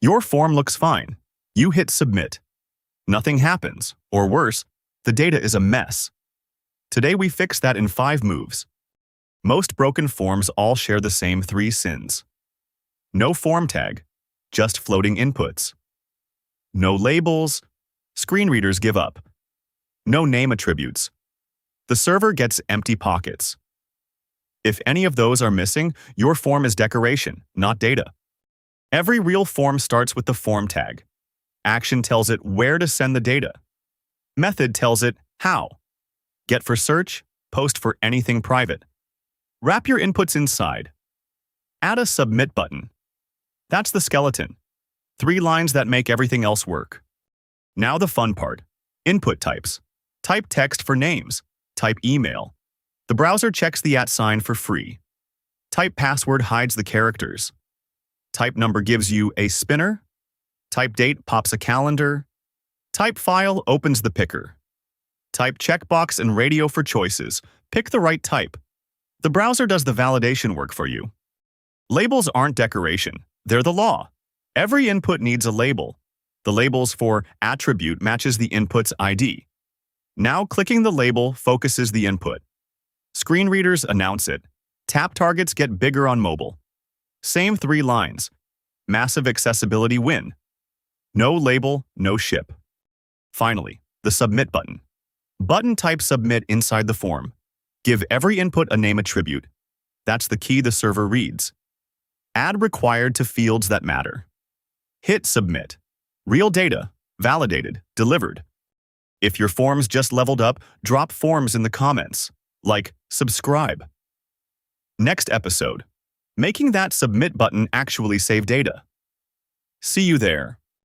Your form looks fine. You hit submit. Nothing happens, or worse, the data is a mess. Today we fix that in 5 moves. Most broken forms all share the same 3 sins. No form tag, just floating inputs. No labels, screen readers give up. No name attributes. The server gets empty pockets. If any of those are missing, your form is decoration, not data. Every real form starts with the form tag. Action tells it where to send the data. Method tells it how. Get for search, post for anything private. Wrap your inputs inside. Add a submit button. That's the skeleton. 3 lines that make everything else work. Now the fun part. Input types. Type text for names. Type email. The browser checks the @ sign for free. Type password hides the characters. Type number gives you a spinner. Type date pops a calendar. Type file opens the picker. Type checkbox and radio for choices. Pick the right type. The browser does the validation work for you. Labels aren't decoration. They're the law. Every input needs a label. The labels for attribute matches the input's ID. Now clicking the label focuses the input. Screen readers announce it. Tap targets get bigger on mobile. Same 3 lines. Massive accessibility win. No label, no ship. Finally, the submit button. Button type submit inside the form. Give every input a name attribute. That's the key the server reads. Add required to fields that matter. Hit submit. Real data, validated, delivered. If your form's just leveled up, drop forms in the comments, like subscribe. Next episode, making that submit button actually save data. See you there.